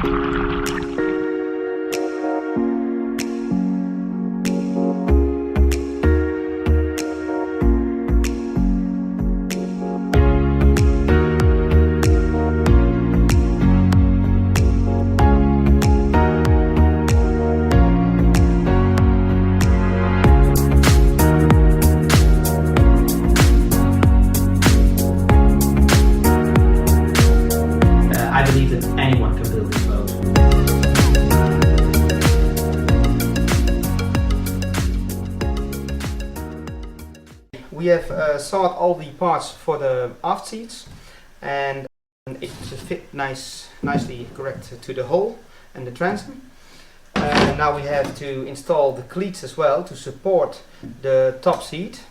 I believe that anyone can build this boat. We have sawed all the parts for the aft seats, and it fit nicely correct to the hull and the transom. Now we have to install the cleats as well to support the top seat,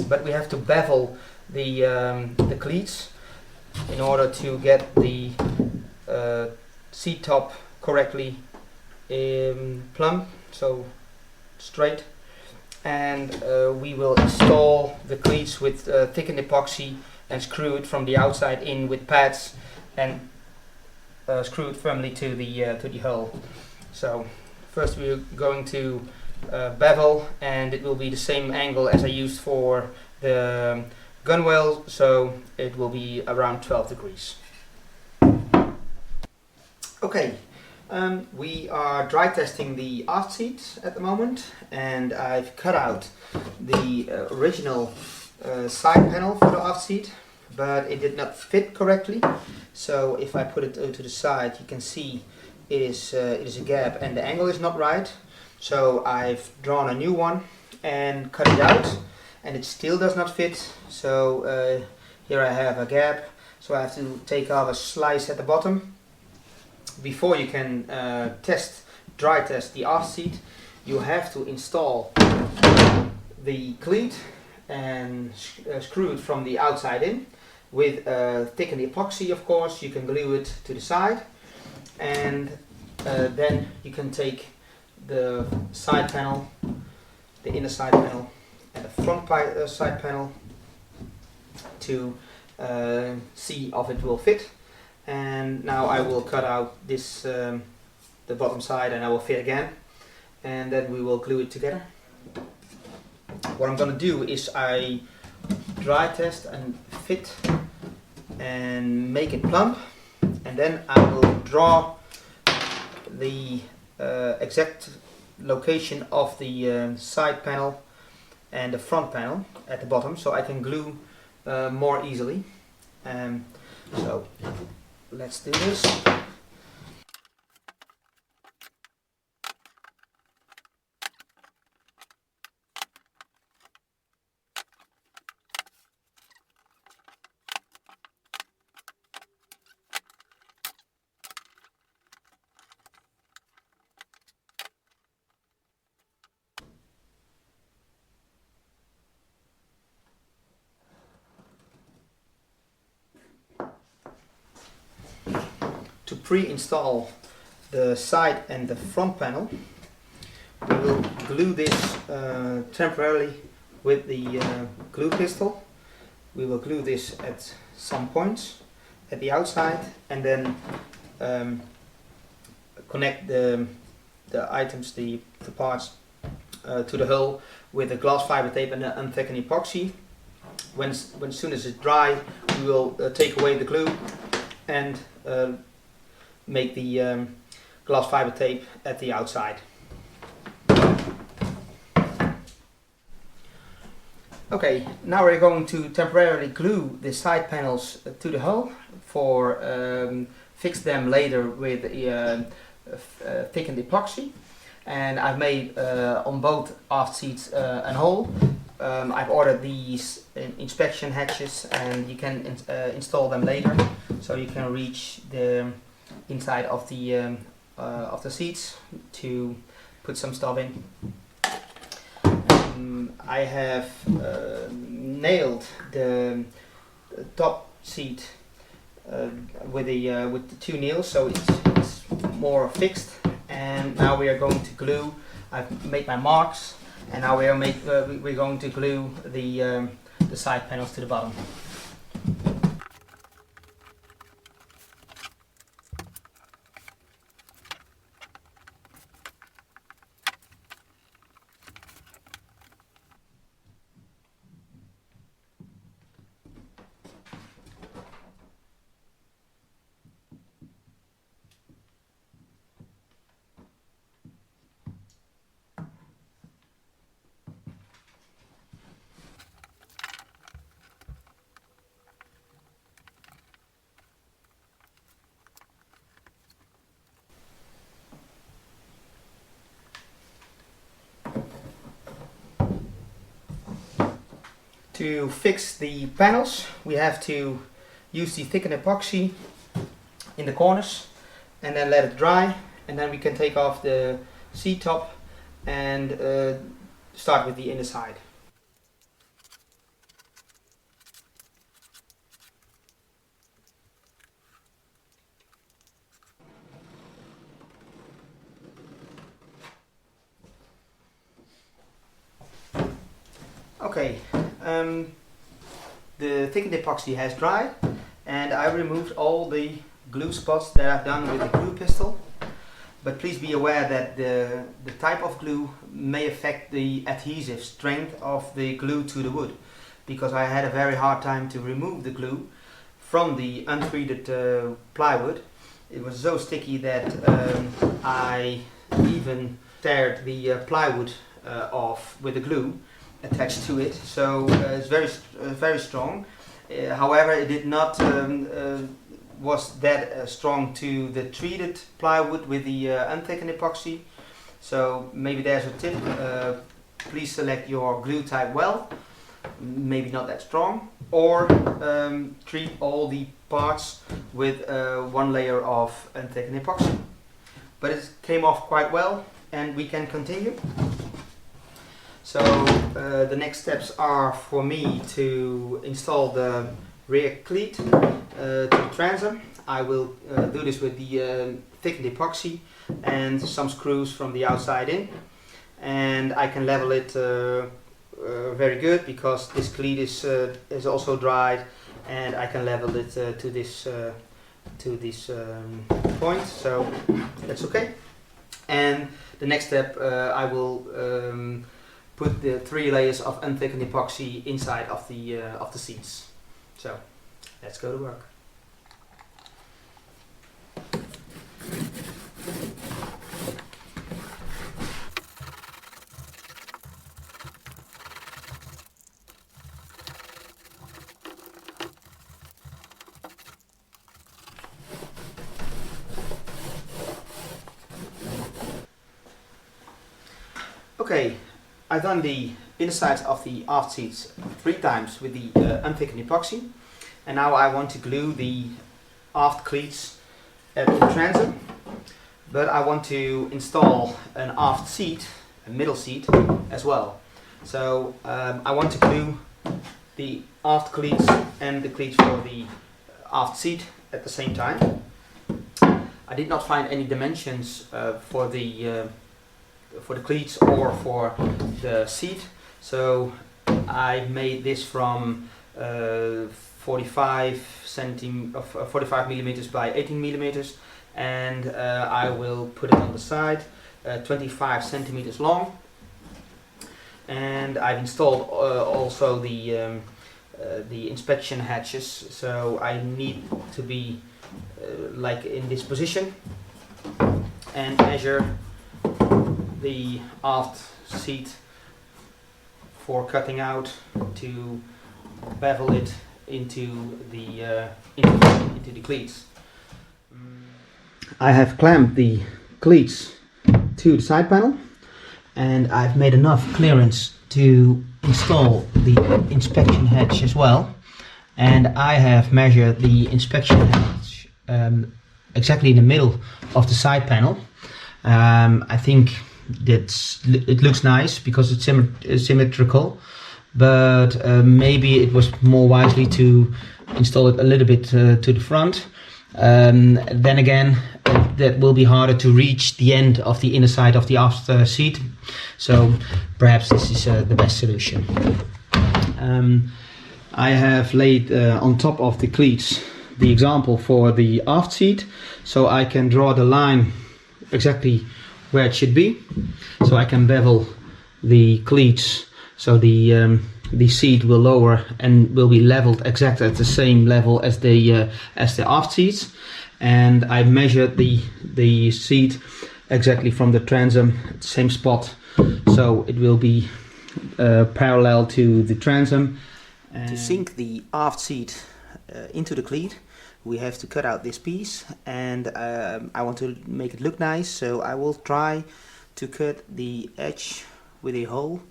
but we have to bevel the cleats in order to get the seat top correctly plumb, so straight. And we will install the cleats with thickened epoxy and screw it from the outside in with pads and screw it firmly to the hull. So first we're going to bevel, and it will be the same angle as I used for the gunwale, so it will be around 12 degrees. Okay, we are dry testing the aft seat at the moment, and I've cut out the original side panel for the aft seat, but it did not fit correctly. So if I put it to the side, you can see it is a gap and the angle is not right. So I've drawn a new one and cut it out, and it still does not fit. So here I have a gap, so I have to take off a slice at the bottom. Before you can dry test the aft seat, you have to install the cleat and screw it from the outside in with thickened epoxy. Of course, you can glue it to the side, and then you can take the side panel, the inner side panel, and the front side panel to see if it will fit. And now I will cut out this the bottom side, and I will fit again, and then we will glue it together. What I'm going to do is I dry test and fit and make it plumb, and then I will draw the exact location of the side panel and the front panel at the bottom, so I can glue more easily. So let's do this. To pre-install the side and the front panel, we will glue this temporarily with the glue pistol. We will glue this at some points at the outside, and then connect the items, the parts to the hull with the glass fiber tape and the unthickened epoxy. When soon as it's dry, we will take away the glue and make the glass fiber tape at the outside. Okay, now we're going to temporarily glue the side panels to the hull for fix them later with thickened epoxy. And I've made on both aft seats a hole. I've ordered these inspection hatches, and you can install them later, so you can reach the inside of the seats to put some stuff in. I have nailed the top seat with the two nails, so it's more fixed. And now we are going to glue. I've made my marks, and now we're going to glue the side panels to the bottom. To fix the panels, we have to use the thickened epoxy in the corners and then let it dry, and then we can take off the seat top and start with the inner side. Okay, the thickened epoxy has dried and I removed all the glue spots that I've done with the glue pistol. But please be aware that the type of glue may affect the adhesive strength of the glue to the wood, because I had a very hard time to remove the glue from the untreated plywood. It was so sticky that I even teared the plywood off with the glue attached to it, so it's very strong. However, it did not was that strong to the treated plywood with the unthickened epoxy. So maybe there's a tip. Please select your glue type well, maybe not that strong, or treat all the parts with one layer of unthickened epoxy. But it came off quite well and we can continue. So the next steps are for me to install the rear cleat to the transom. I will do this with the thickened epoxy and some screws from the outside in, and I can level it very good because this cleat is also dried, and I can level it to this point, so that's okay. And the next step, I will put the 3 layers of unthickened epoxy inside of the seats. So let's go to work. Okay, I've done the insides of the aft seats 3 times with the unthickened epoxy, and now I want to glue the aft cleats at the transom, but I want to install an aft seat, a middle seat as well. So I want to glue the aft cleats and the cleats for the aft seat at the same time. I did not find any dimensions for the cleats or for the seat, so I made this from 45 millimeters by 18 millimeters, and I will put it on the side, 25 centimeters long. And I've installed also the inspection hatches, so I need to be like in this position and measure the aft seat for cutting out to bevel it into the cleats. I have clamped the cleats to the side panel, and I've made enough clearance to install the inspection hatch as well. And I have measured the inspection hatch exactly in the middle of the side panel. I think it looks nice because it's symmetrical, but maybe it was more wisely to install it a little bit to the front. Then again, that will be harder to reach the end of the inner side of the aft seat, so perhaps this is the best solution. I have laid on top of the cleats the example for the aft seat, so I can draw the line exactly where it should be, so I can bevel the cleats so the seat will lower and will be leveled exactly at the same level as the aft seats. And I measured the seat exactly from the transom at the same spot, so it will be parallel to the transom. And to sink the aft seat into the cleat, we have to cut out this piece, and I want to make it look nice, so I will try to cut the edge with a hole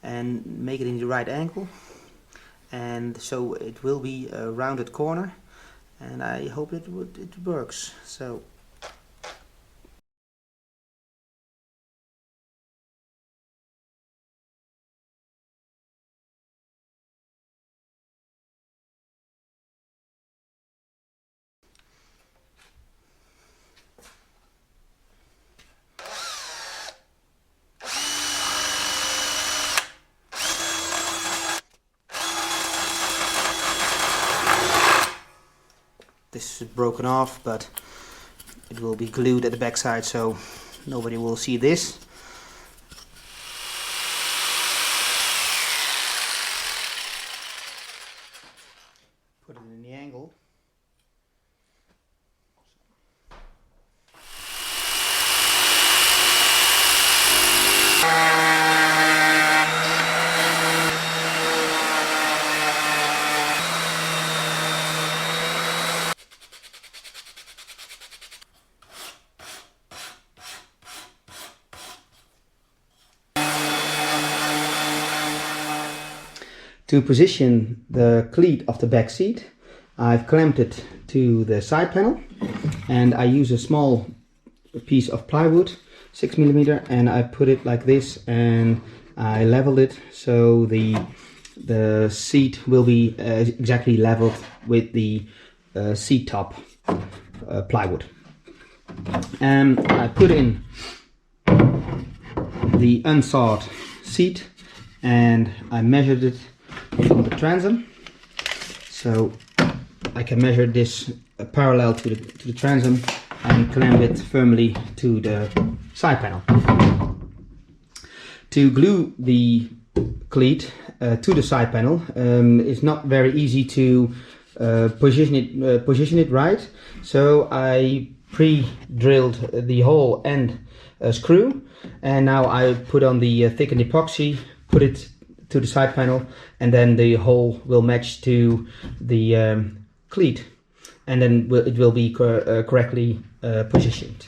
and make it in the right angle. and so it will be a rounded corner, and I hope it works. So this is broken off, but it will be glued at the back side, so nobody will see this. Put it in the angle. To position the cleat of the back seat, I've clamped it to the side panel, and I use a small piece of plywood, 6mm, and I put it like this, and I leveled it so the seat will be exactly leveled with the seat top plywood. And I put in the unsawed seat, and I measured it from the transom, so I can measure this parallel to the transom and clamp it firmly to the side panel. To glue the cleat to the side panel is not very easy to position it right, so I pre-drilled the hole and a screw, and now I put on the thickened epoxy, put it to the side panel, and then the hole will match to the cleat, and then it will be correctly positioned.